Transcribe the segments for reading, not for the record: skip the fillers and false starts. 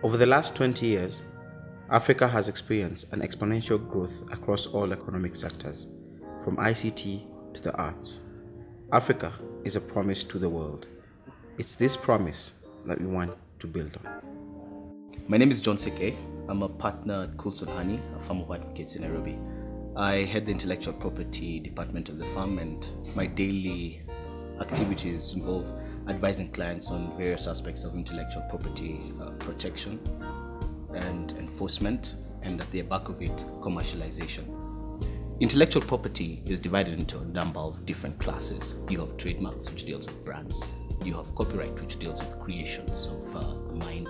Over the last 20 years, Africa has experienced an exponential growth across all economic sectors, from ICT to the arts. Africa is a promise to the world. It's this promise that we want to build on. My name is John Seke. I'm a partner at Coulson Honey, a firm of advocates in Nairobi. I head the intellectual property department of the firm, and my daily activities involve advising clients on various aspects of intellectual property protection and enforcement, and at the back of it, commercialization. Intellectual property is divided into a number of different classes. You have trademarks, which deals with brands. You have copyright, which deals with creations of the mind.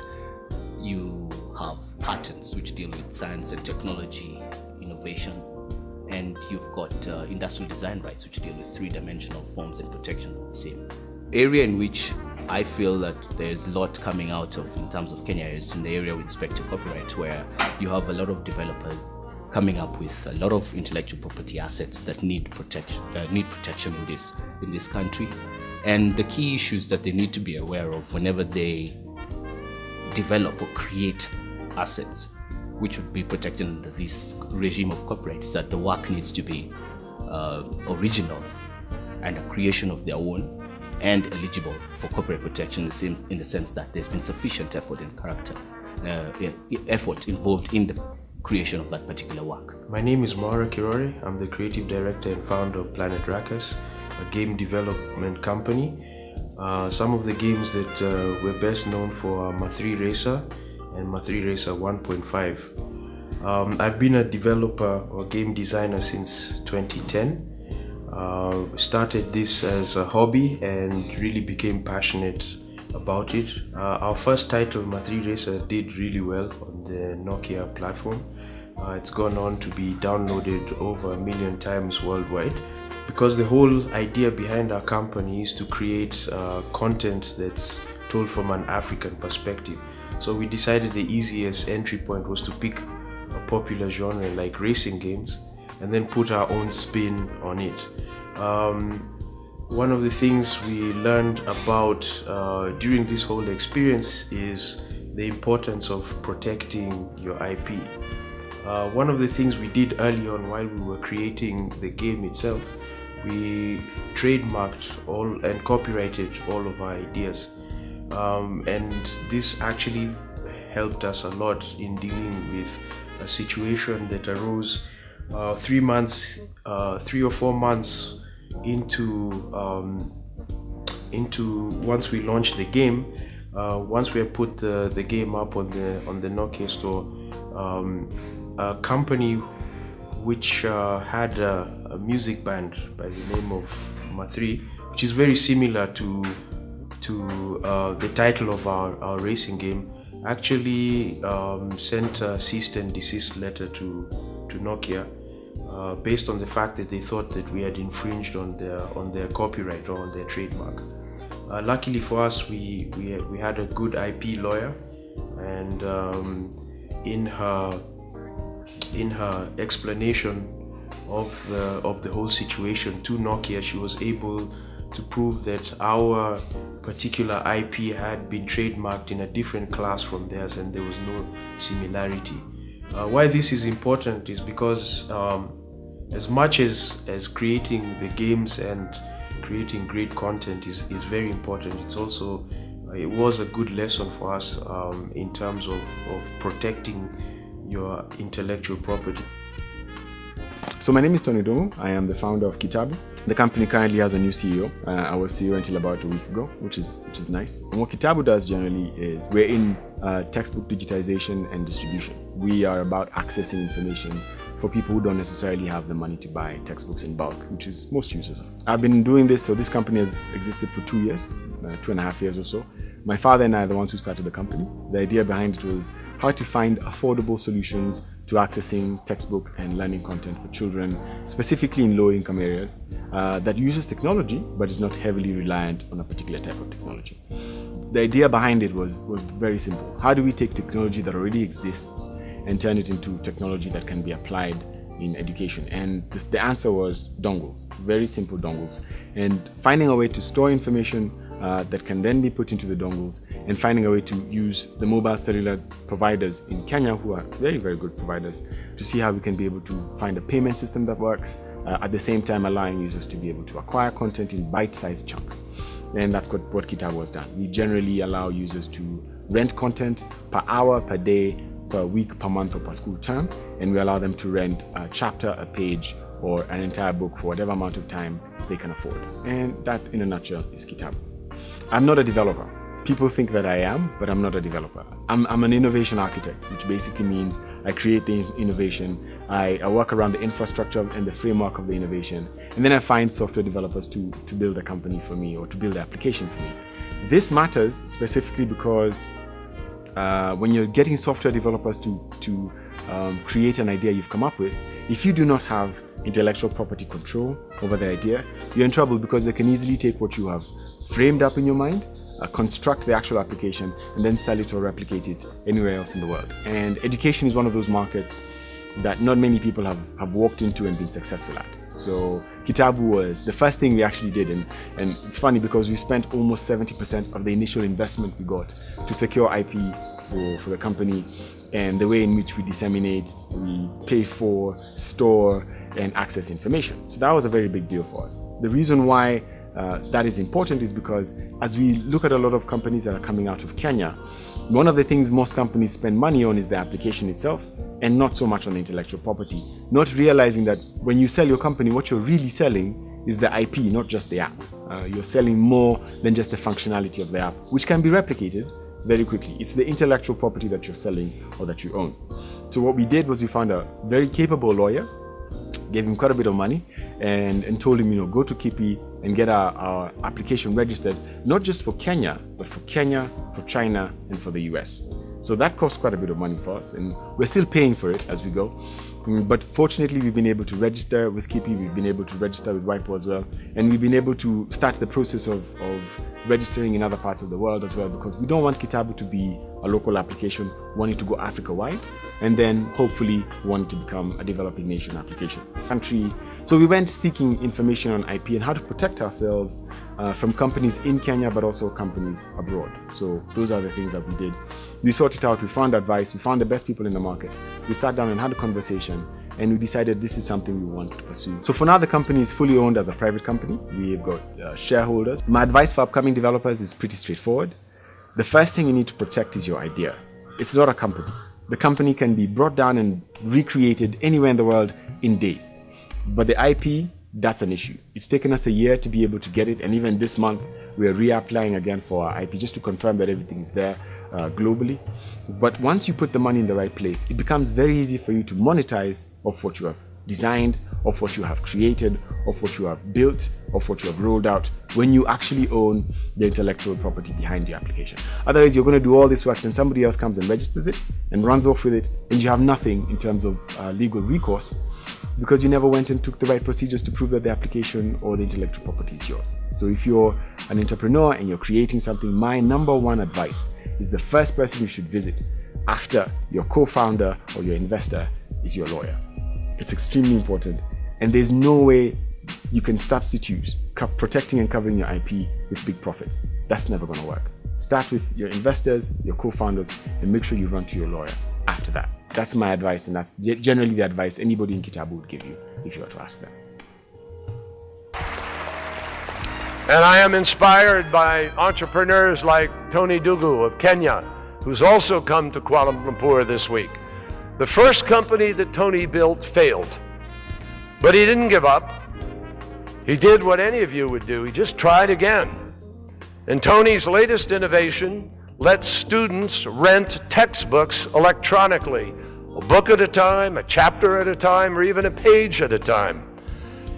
You have patents, which deal with science and technology innovation. And you've got industrial design rights, which deal with three-dimensional forms and protection of the same. Area in which I feel that there's a lot coming out of in terms of Kenya is in the area with respect to copyright, where you have a lot of developers coming up with a lot of intellectual property assets that need protection in this country. And the key issues that they need to be aware of whenever they develop or create assets which would be protected under this regime of copyright is that the work needs to be original and a creation of their own and eligible for copyright protection in the sense that there's been sufficient effort and effort involved in the creation of that particular work. My name is Maura Kirore. I'm the creative director and founder of Planet Rakas, a game development company. Some of the games that we're best known for are Ma3 Racer and Ma3 Racer 1.5. I've been a developer or game designer since 2010. Started this as a hobby and really became passionate about it. Our first title, Ma3 Racer, did really well on the Nokia platform. It's gone on to be downloaded over 1 million times worldwide, because the whole idea behind our company is to create content that's told from an African perspective. So we decided the easiest entry point was to pick a popular genre like racing games and then put our own spin on it. One of the things we learned about during this whole experience is the importance of protecting your IP. One of the things we did early on while we were creating the game itself, we trademarked all and copyrighted all of our ideas. And this actually helped us a lot in dealing with a situation that arose 3 or 4 months into once we launched the game. Once we had put the game up on the Nokia store, a company which had a music band by the name of Ma3, which is very similar to the title of our racing game, actually sent a cease and desist letter to Nokia based on the fact that they thought that we had infringed on their copyright or on their trademark. Luckily for us, we had a good IP lawyer, and in her explanation of the whole situation to Nokia, she was able to prove that our particular IP had been trademarked in a different class from theirs and there was no similarity. Why this is important is because as much as creating the games and creating great content is very important, it was a good lesson for us in terms of protecting your intellectual property. So my name is Tony Domo. I am the founder of Kitab. The company currently has a new CEO. I was CEO until about a week ago, which is nice. And what Kitab does generally is we're in textbook digitization and distribution. We are about accessing information for people who don't necessarily have the money to buy textbooks in bulk, which is most users. I've been doing this, so this company has existed for 2 years, 2.5 years or so. My father and I are the ones who started the company. The idea behind it was how to find affordable solutions to accessing textbook and learning content for children, specifically in low-income areas, that uses technology but is not heavily reliant on a particular type of technology. The idea behind it was very simple. How do we take technology that already exists and turn it into technology that can be applied in education? And the answer was dongles, very simple dongles. And finding a way to store information that can then be put into the dongles, and finding a way to use the mobile cellular providers in Kenya, who are very, very good providers, to see how we can be able to find a payment system that works, at the same time allowing users to be able to acquire content in bite-sized chunks. And that's what Kitab was done. We generally allow users to rent content per hour, per day, per week, per month, or per school term, and we allow them to rent a chapter, a page, or an entire book for whatever amount of time they can afford. And that, in a nutshell, is Kitab. I'm not a developer. People think that I am, but I'm not a developer. I'm an innovation architect, which basically means I create the innovation, I work around the infrastructure and the framework of the innovation, and then I find software developers to build a company for me or to build the application for me. This matters specifically because when you're getting software developers to create an idea you've come up with, if you do not have intellectual property control over the idea, you're in trouble, because they can easily take what you have framed up in your mind, construct the actual application, and then sell it or replicate it anywhere else in the world. And education is one of those markets that not many people have walked into and been successful at. So Kitab was the first thing we actually did, and it's funny because we spent almost 70% of the initial investment we got to secure IP for the company, and the way in which we disseminate, we pay for, store, and access information. So that was a very big deal for us. The reason why that is important is because as we look at a lot of companies that are coming out of Kenya, one of the things most companies spend money on is the application itself, and not so much on the intellectual property, not realizing that when you sell your company, what you're really selling is the IP, not just the app. You're selling more than just the functionality of the app, which can be replicated very quickly. It's the intellectual property that you're selling or that you own. So what we did was we found a very capable lawyer, gave him quite a bit of money, and told him, go to Kipi and get our application registered, not just for Kenya, but for Kenya, for China, and for the US. So that cost quite a bit of money for us, and we're still paying for it as we go. But fortunately, we've been able to register with Kipi, we've been able to register with WIPO as well, and we've been able to start the process of registering in other parts of the world as well, because we don't want Kitab to be a local application, we want it to go Africa-wide, and then hopefully want it to become a developing nation application. So we went seeking information on IP and how to protect ourselves from companies in Kenya, but also companies abroad. So those are the things that we did. We sought it out, we found advice, we found the best people in the market. We sat down and had a conversation, and we decided this is something we want to pursue. So for now, the company is fully owned as a private company. We've got shareholders. My advice for upcoming developers is pretty straightforward. The first thing you need to protect is your idea. It's not a company. The company can be brought down and recreated anywhere in the world in days. But the IP, that's an issue. It's taken us a year to be able to get it, and even this month we are reapplying again for our IP just to confirm that everything is there globally. But once you put the money in the right place, it becomes very easy for you to monetize of what you have designed, of what you have created, of what you have built, of what you have rolled out, when you actually own the intellectual property behind your application. Otherwise, you're going to do all this work, and somebody else comes and registers it and runs off with it, and you have nothing in terms of legal recourse, because you never went and took the right procedures to prove that the application or the intellectual property is yours. So if you're an entrepreneur and you're creating something, my number one advice is the first person you should visit after your co-founder or your investor is your lawyer. It's extremely important, and there's no way you can substitute protecting and covering your IP with big profits. That's never going to work. Start with your investors, your co-founders, and make sure you run to your lawyer after that. That's my advice, and that's generally the advice anybody in Kitab would give you if you were to ask them. And I am inspired by entrepreneurs like Tony Dugu of Kenya, who's also come to Kuala Lumpur this week. The first company that Tony built failed, but he didn't give up. He did what any of you would do. He just tried again. And Tony's latest innovation lets students rent textbooks electronically, a book at a time, a chapter at a time, or even a page at a time.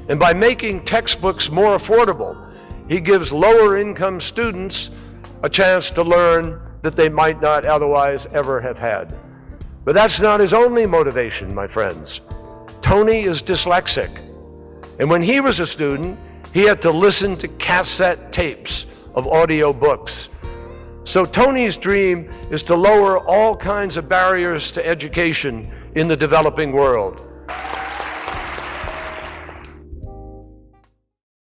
And by making textbooks more affordable, he gives lower income students a chance to learn that they might not otherwise ever have had. But that's not his only motivation, my friends. Tony is dyslexic. And when he was a student, he had to listen to cassette tapes of audio books. So Tony's dream is to lower all kinds of barriers to education in the developing world.